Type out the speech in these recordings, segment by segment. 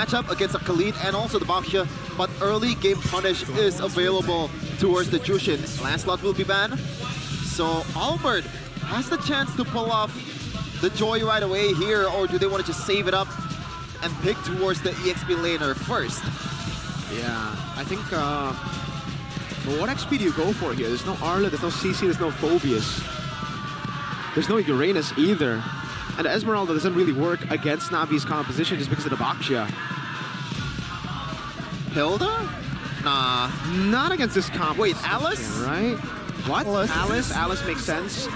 matchup against the Khalid and also the Baksha, but early game punish is available towards the Jushin. Lancelot will be banned, so Albert has the chance to pull off the Joy right away here, or do they want to just save it up and pick towards the EXP laner first? Yeah, I think, but what XP do you go for here? There's no Arla, there's no CC, there's no Phobius. There's no Uranus either. And Esmeralda doesn't really work against Navi's composition just because of the Baksha. Hilda? Nah. Not against this comp. Wait, Alice? Right? What? Alice? Alice makes sense.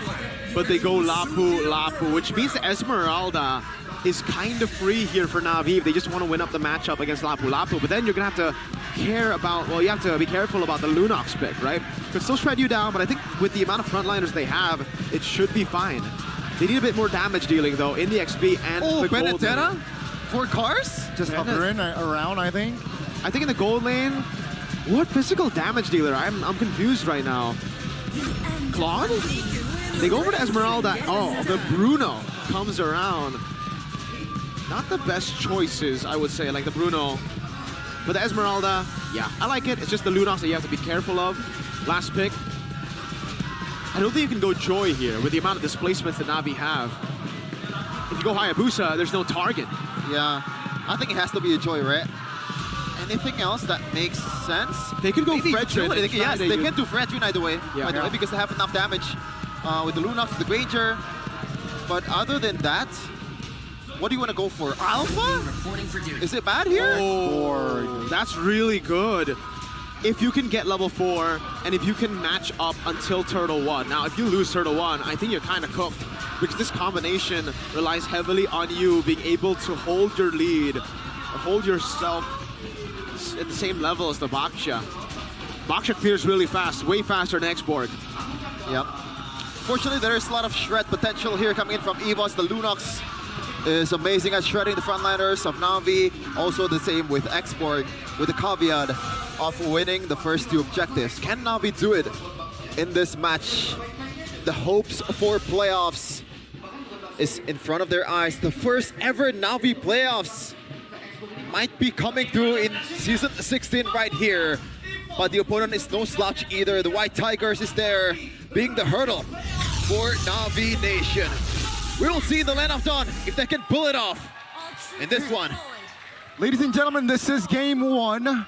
But they go Lapu, which means Esmeralda is kind of free here for Navi if they just want to win up the matchup against Lapu. But then you're going to have to care about, well, you have to be careful about the Lunox pick, right? Could still shred you down, but I think with the amount of frontliners they have, it should be fine. They need a bit more damage dealing, though, in the XP and the gold lane. Benedetta? For cars? Just hovering around, I think. I think in the gold lane, what physical damage dealer? I'm confused right now. Claude? They go over to Esmeralda. Oh, the Bruno comes around. Not the best choices, I would say, like the Bruno. But the Esmeralda, yeah, I like it. It's just the Lunox that you have to be careful of. Last pick. I don't think you can go Joy here with the amount of displacements that Navi have. If you go Hayabusa, there's no target. Yeah, I think it has to be a Joy, right? Anything else that makes sense? They could go Fredrin. Yes, they can do Fredrin either way, yeah. by the way, because they have enough damage with the Lunox, with the Granger. But other than that, what do you want to go for? Alpha? Is it bad here? Oh, that's really good. If you can get level 4, and if you can match up until Turtle 1. Now, if you lose Turtle 1, I think you're kind of cooked, because this combination relies heavily on you being able to hold your lead, hold yourself at the same level as the Baksha. Baksha clears really fast, way faster than Xborg. Yep. Fortunately, there is a lot of shred potential here coming in from EVOS. The Lunox is amazing at shredding the frontliners of Navi. Also the same with Xborg, with the caveat of winning the first 2 objectives. Can Navi do it in this match? The hopes for playoffs is in front of their eyes. The first ever Navi playoffs might be coming through in Season 16 right here. But the opponent is no slouch either. The White Tigers is there, being the hurdle for Navi Nation. We'll see in the Land of Dawn if they can pull it off in this one. Ladies and gentlemen, this is game 1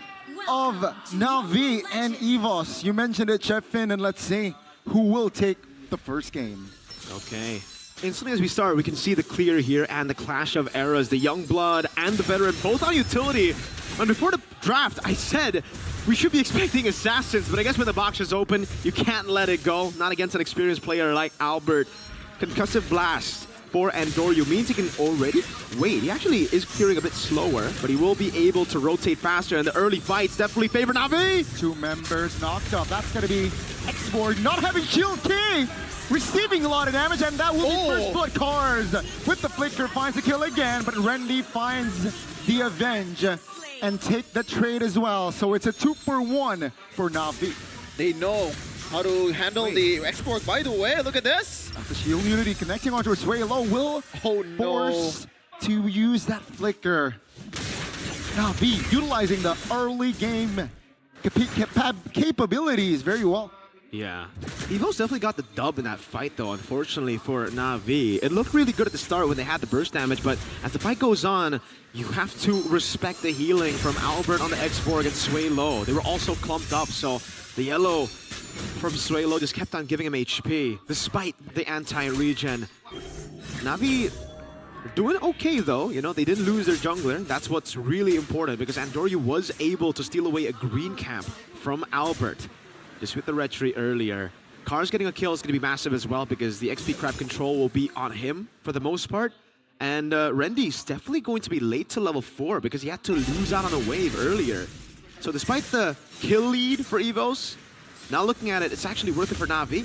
of Navi and EVOS. You mentioned it, Chef Finn, and let's see who will take the first game. Okay. Instantly as we start, we can see the clear here and the clash of eras. The young blood and the veteran, both on utility. And before the draft, I said we should be expecting assassins, but I guess when the box is open, you can't let it go. Not against an experienced player like Albert. Concussive Blast for Andoryu means he can already wait. He actually is clearing a bit slower, but he will be able to rotate faster, and the early fights definitely favor Navi. 2 members knocked up. That's going to be Xborg not having Shield King, receiving a lot of damage, and that will be First Blood Cars. With the Flicker, finds the kill again, but Renly finds the Avenge and take the trade as well. So it's a 2-for-1 for Navi. They know how to handle the Xborg. By the way, look at this. The Shield Unity connecting onto its way low will force to use that Flicker. Navi utilizing the early game capabilities very well. Yeah. EVOS definitely got the dub in that fight, though, unfortunately, for Navi. It looked really good at the start when they had the burst damage, but as the fight goes on, you have to respect the healing from Albert on the Xborg and Sway Low. They were also clumped up, so the yellow from Sway Low just kept on giving him HP, despite the anti-regen. Navi doing okay, though. You know, they didn't lose their jungler. That's what's really important, because Andoryu was able to steal away a green camp from Albert. Just with the retry earlier. Cars getting a kill is going to be massive as well, because the XP crab control will be on him for the most part. And Rendy's definitely going to be late to level 4 because he had to lose out on a wave earlier. So despite the kill lead for EVOS, now looking at it, it's actually worth it for Navi.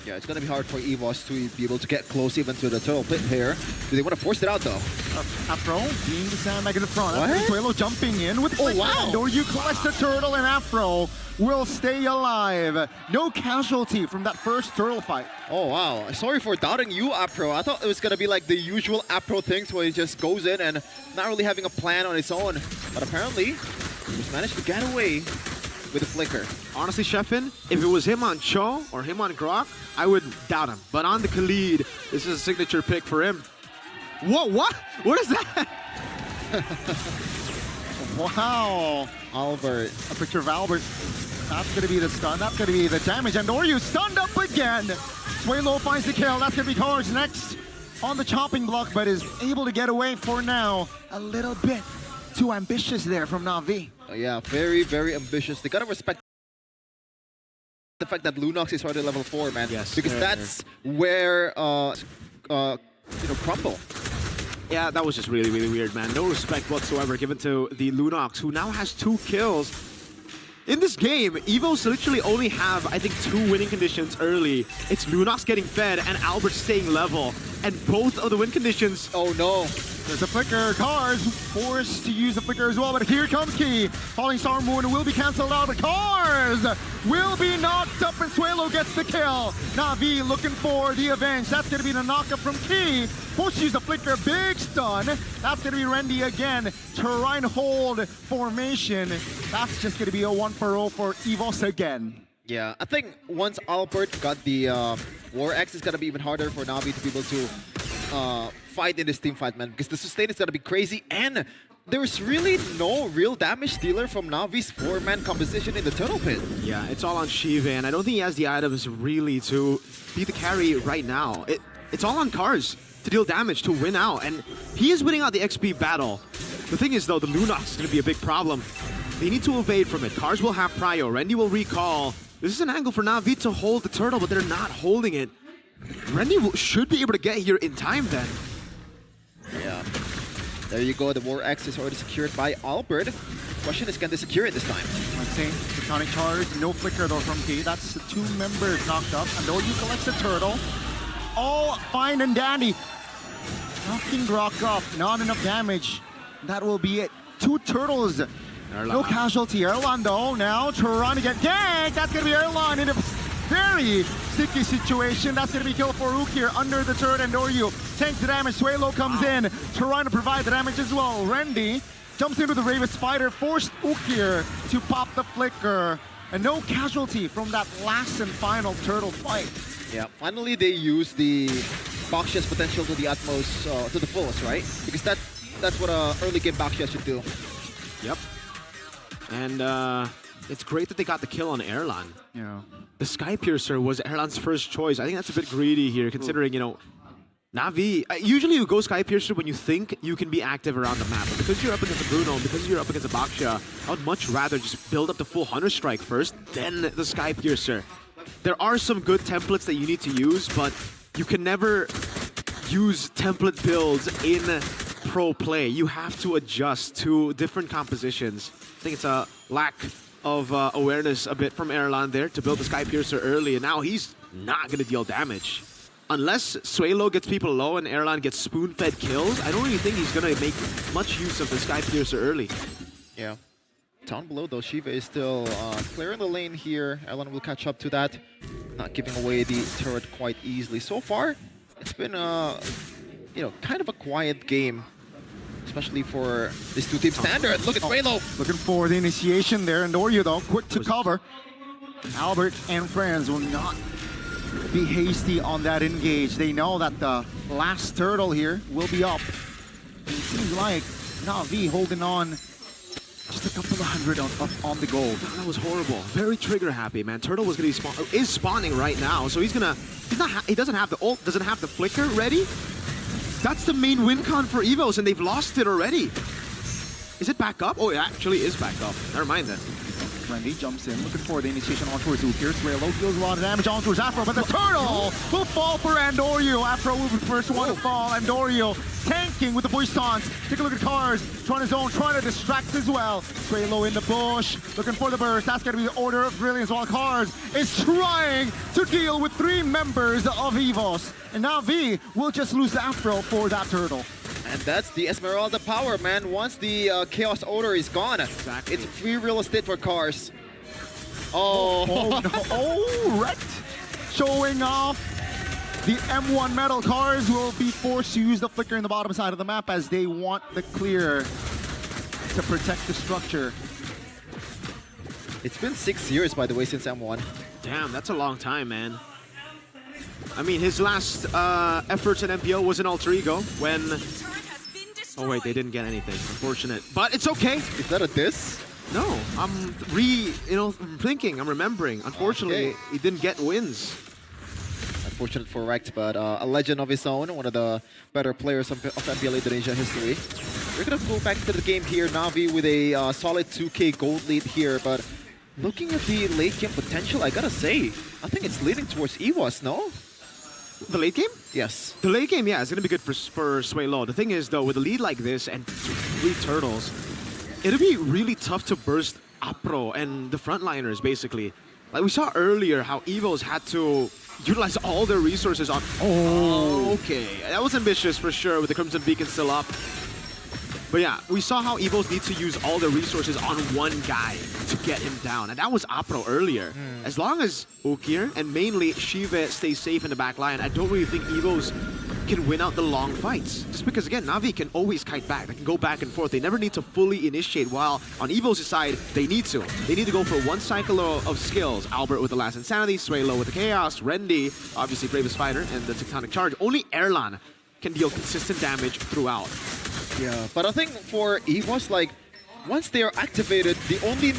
Yeah, it's gonna be hard for EVOS to be able to get close even to the turtle pit here. Do they want to force it out though? Afro being the sandbag in the front. What? Venezuela jumping in with Oh, wow. You collects the turtle and Afro will stay alive. No casualty from that first turtle fight. Oh wow, sorry for doubting you, Apro. I thought it was gonna be like the usual Apro things where he just goes in and not really having a plan on his own. But apparently, he just managed to get away with a flicker. Honestly, Sheffin, if it was him on Cho or him on Grok, I would doubt him. But on the Khalid, this is a signature pick for him. Whoa, what? What is that? Wow. Albert. A picture of Albert. That's going to be the stun. That's going to be the damage. And Oryu stunned up again. Suelo finds the kill. That's going to be Cars next on the chopping block, but is able to get away for now. A little bit too ambitious there from Na'Vi. Yeah, very, very ambitious. They gotta respect the fact that Lunox is already level 4, man. Yes. Because that's where, Crumble. Yeah, that was just really, really weird, man. No respect whatsoever given to the Lunox, who now has 2 kills. In this game, EVOS literally only have, I think, 2 winning conditions early. It's Lunox getting fed and Albert staying level. And both of the win conditions... Oh no. There's a flicker. Cars forced to use the flicker as well, but here comes Key. Falling Star Moon will be cancelled out, but Cars will be knocked up and Suelo gets the kill. Na'Vi looking for the avenge. That's going to be the knockup from Key. Forced to use the flicker. Big stun. That's going to be Rendy again. Terrain hold formation. That's just going to be a 1-for-0 for EVOS again. Yeah, I think once Albert got the War X, it's gonna be even harder for Navi to be able to fight in this team fight, man. Because the sustain is gonna be crazy, and there's really no real damage dealer from Navi's 4-man composition in the turtle pit. Yeah, it's all on Shiva, and I don't think he has the items really to be the carry right now. It's all on Cars to deal damage, to win out, and he is winning out the XP battle. The thing is, though, the Lunox is gonna be a big problem. They need to evade from it. Cars will have prio. Rendy will recall. This is an angle for Navi to hold the turtle, but they're not holding it. Rendy should be able to get here in time then. Yeah. There you go. The War X is already secured by Albert. Question is, can they secure it this time? Let's see. Iconic charge. No flicker though from Key. That's the 2 members knocked up. And Oryu collects the turtle. All fine and dandy. Knocking Grok up. Not enough damage. That will be it. 2 turtles. No casualty. Erlan though, now trying to get ganked. That's going to be Erlan in a very sticky situation. That's going to be kill for Ook here under the turret, and Oryu tanks the damage. Suelo comes in, trying to provide the damage as well. Rendy jumps into the Raven Spider, forced Ook here to pop the flicker. And no casualty from that last and final turtle fight. Yeah, finally they use the Bakshia's potential to the utmost, to the fullest, right? Because that's what early game Bakshia should do. Yep. And it's great that they got the kill on Erlan. Yeah. The Sky Piercer was Erlan's first choice. I think that's a bit greedy here, considering, you know, Navi, usually you go Sky Piercer when you think you can be active around the map. But because you're up against a Bruno, because you're up against a Baksha, I would much rather just build up the full Hunter Strike first, then the Sky Piercer. There are some good templates that you need to use, but you can never use template builds in pro play. You have to adjust to different compositions. I think it's a lack of awareness a bit from Erlan there to build the Sky Piercer early, and now he's not going to deal damage. Unless Suelo gets people low and Erlan gets spoon-fed kills, I don't really think he's going to make much use of the Sky Piercer early. Yeah. Down below though, Shiva is still clearing the lane here. Erlan will catch up to that, not giving away the turret quite easily. So far, it's been kind of a quiet game, especially for this 2-team standard. Look at Suelo. Looking for the initiation there, and Oryu though, quick to cover. Albert and friends will not be hasty on that engage. They know that the last turtle here will be up. And it seems like Na'Vi holding on just a couple of hundred on the gold. That was horrible. Very trigger happy, man. Turtle was gonna be is spawning right now, so he doesn't have the ult, doesn't have the flicker ready. That's the main win con for EVOS, and they've lost it already. Is it back up? Oh, it actually is back up. Never mind then. Randy jumps in, looking for the initiation on towards Ukir. Raylo deals a lot of damage on towards Afro, but the turtle will fall for Andorio. Afro will be the first one to fall. Andorio tanking with the Voissance. Take a look at Cars, trying his own, trying to distract as well. Raylo in the bush, looking for the burst. That's going to be the order of brilliance, while Cars is trying to deal with 3 members of EVOS. And NAVI will just lose the Afro for that turtle. And that's the Esmeralda power, man. Once the Chaos Odor is gone, Exactly. it's free real estate for Cars. Oh, Oh, no. Oh, wrecked. Showing off the M1 metal. Cars will be forced to use the flicker in the bottom side of the map as they want the clear to protect the structure. It's been 6 years, by the way, since M1. Damn, that's a long time, man. I mean, his last efforts in MPL was an alter ego when... Oh wait, they didn't get anything. Unfortunate. But it's okay. Is that a diss? No, I'm thinking, I'm remembering. Unfortunately, Okay. he didn't get wins. Unfortunate for Rect, but a legend of his own, one of the better players of MPL Indonesia history. We're gonna go back to the game here. NAVI with a solid 2K gold lead here, but looking at the late game potential, I gotta say, I think it's leaning towards EVOS, no? The late game? Yes. The late game, yeah, it's gonna be good for Sway Low. The thing is, though, with a lead like this and 3 turtles, it'll be really tough to burst Apro and the frontliners, basically. Like we saw earlier, how EVOS had to utilize all their resources on... Oh, okay. That was ambitious for sure, with the Crimson Beacon still up. But yeah, we saw how EVOS need to use all their resources on one guy to get him down. And that was Apro earlier. As long as Ukir and mainly Shiva stay safe in the back line, I don't really think EVOS can win out the long fights. Just because, again, NAVI can always kite back. They can go back and forth. They never need to fully initiate, while on EVOS' side, they need to. They need to go for one cycle of skills. Albert with the last Insanity, Swaylo with the Chaos, Rendy, obviously Bravest Fighter, and the Tectonic Charge. Only Erlan can deal consistent damage throughout. Yeah, but I think for EVOS, like, once they are activated, the only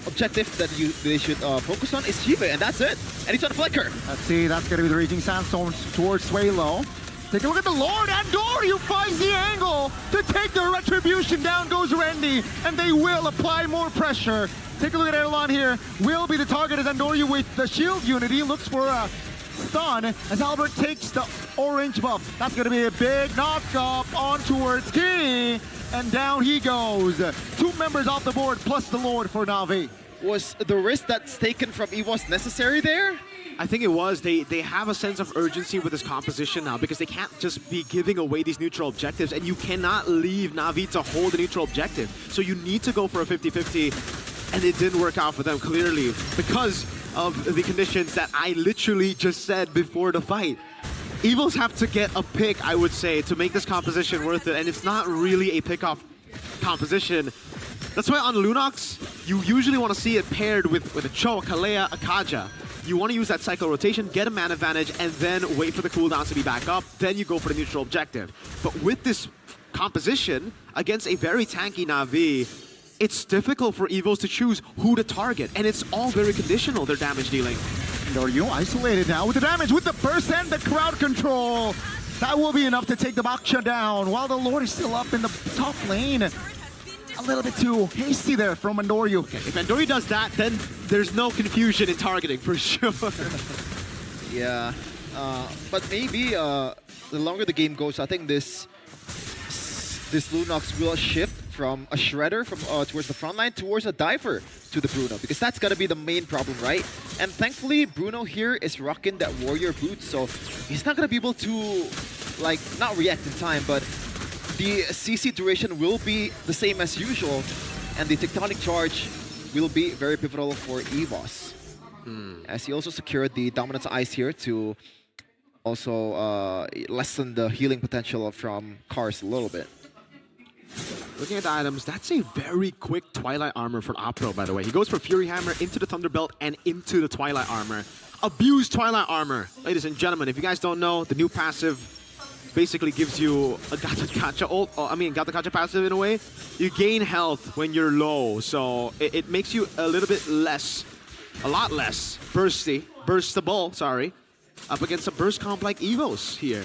objective that they should focus on is Shiva, and that's it. And he's on Flicker. Let's see, that's going to be the Raging Sandstorm towards Swaylo. Take a look at the Lord, Andorio finds the angle to take the retribution. Down goes Rendy, and they will apply more pressure. Take a look at Erlan here. Will be the target as Andorio with the shield unity. Looks for a stun as Albert takes the orange buff. That's going to be a big knock up on towards Key, and down he goes. 2 members off the board plus the Lord for NAVI. Was the risk that's taken from EVOS necessary there? I think it was. They have a sense of urgency with this composition now, because they can't just be giving away these neutral objectives, and you cannot leave Navi to hold the neutral objective. So you need to go for a 50-50, and it didn't work out for them clearly because of the conditions that I literally just said before the fight. EVOS have to get a pick, I would say, to make this composition worth it, and it's not really a pick-off composition. That's why on Lunox, you usually want to see it paired with a Cho, a Kalea, a Kaja. You want to use that cycle rotation, get a man advantage, and then wait for the cooldowns to be back up. Then you go for the neutral objective. But with this composition, against a very tanky Navi, it's difficult for EVOS to choose who to target. And it's all very conditional, their damage dealing. Andorio isolated now with the damage, with the burst and the crowd control. That will be enough to take the Baksha down, while the Lord is still up in the top lane. A little bit too hasty there from Andorio. Okay, if Andorio does that, then there's no confusion in targeting for sure. Yeah, but maybe the longer the game goes, I think this Lunox will shift from a Shredder towards the front line towards a Diver to the Bruno, because that's gonna be the main problem, right? And thankfully, Bruno here is rocking that Warrior boot, so he's not gonna be able to, like, not react in time, but the CC duration will be the same as usual, and the Tectonic Charge will be very pivotal for EVOS. As he also secured the Dominance Ice here to also lessen the healing potential from Cars a little bit. Looking at the items, that's a very quick Twilight Armor for Apro, by the way. He goes for Fury Hammer into the Thunderbelt and into the Twilight Armor. Abused Twilight Armor. Ladies and gentlemen, if you guys don't know, the new passive basically gives you a Gata ult, Gata Gacha passive in a way. You gain health when you're low, so it makes you a little bit less, a lot less burstable, sorry, up against a burst comp like EVOS here.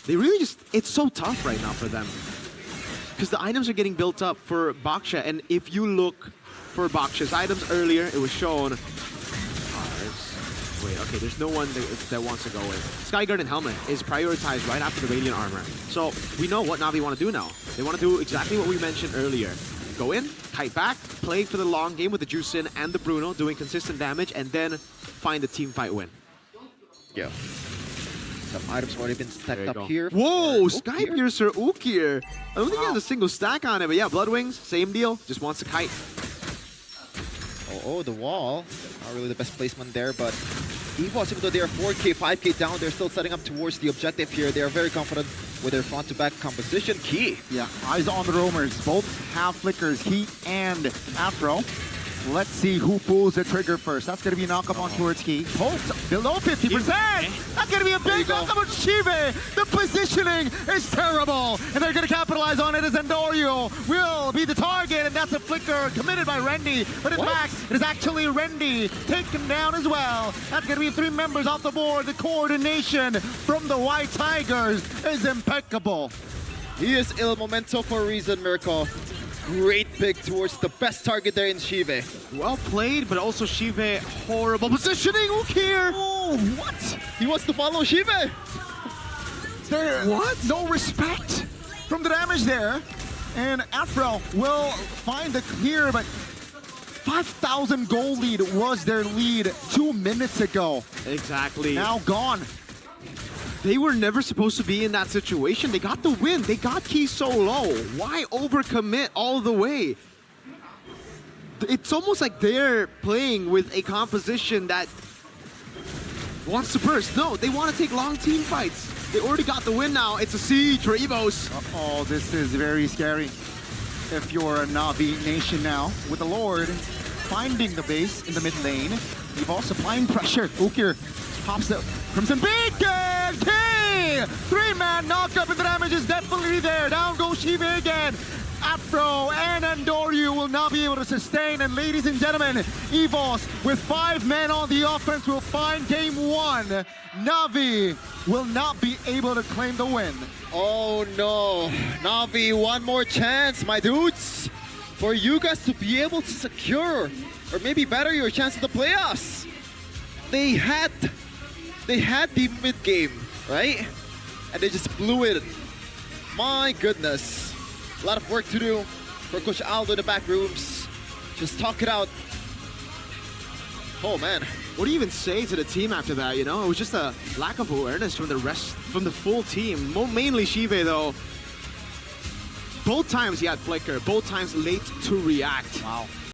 They really just, it's so tough right now for them, because the items are getting built up for Baksha, and if you look for Baksh's items earlier. It was shown. Wait, okay, there's no one that wants to go in. Skyguard and Helmet is prioritized right after the Radiant Armor. So we know what Navi want to do now. They want to do exactly what we mentioned earlier. Go in, kite back, play for the long game with the Juicin and the Bruno, doing consistent damage, and then find the team fight win. Yeah. Some items already been stacked up here. Whoa, for Sky Ukir. Piercer Ukir. I don't think he has a single stack on it, but yeah, Bloodwings, same deal. Just wants to kite. Oh, the wall. Not really the best placement there, but EVOS, even though they are 4K, 5K down, they're still setting up towards the objective here. They are very confident with their front-to-back composition. Key. Yeah, eyes on the roamers. Both have flickers, Heat and Afro. Let's see who pulls the trigger first. That's going to be a knock-up on towards Key. Poked below 50%. That's going to be a big knock-up on Shive. The positioning is terrible. And they're going to capitalize on it as Endorio will be the target. And that's a flicker committed by Rendy. But in fact, it is actually Rendy taken down as well. That's going to be 3 members off the board. The coordination from the White Tigers is impeccable. He is Il Momento for a reason, Mirko. Great pick towards the best target there in Shive. Well played, but also Shive, horrible positioning. Ukir. Oh, what? He wants to follow Shive. There, What? No respect from the damage there. And Afro will find the clear, but 5,000 gold lead was their lead 2 minutes ago. Exactly. Now gone. They were never supposed to be in that situation. They got the win. They got Key so low. Why overcommit all the way? It's almost like they're playing with a composition that wants to burst. No, they want to take long team fights. They already got the win now. It's a siege for EVOS. Oh, this is very scary. If you're a Navi nation now, with the Lord finding the base in the mid lane, EVOS applying pressure. Ukir pops the Crimson Beacon! Key! 3-man knockup, and the damage is definitely there. Down goes Shive again. Afro and Andoryu will not be able to sustain. And ladies and gentlemen, EVOS with 5 men on the offense will find game 1. Navi will not be able to claim the win. Oh no. Navi, one more chance, my dudes. For you guys to be able to secure, or maybe better, your chance at the playoffs. They had the mid game, right? And they just blew it. My goodness. A lot of work to do for Coach Aldo in the back rooms. Just talk it out. Oh man. What do you even say to the team after that, you know? It was just a lack of awareness from the full team. Mainly Shive though. Both times he had flicker, both times late to react. Wow.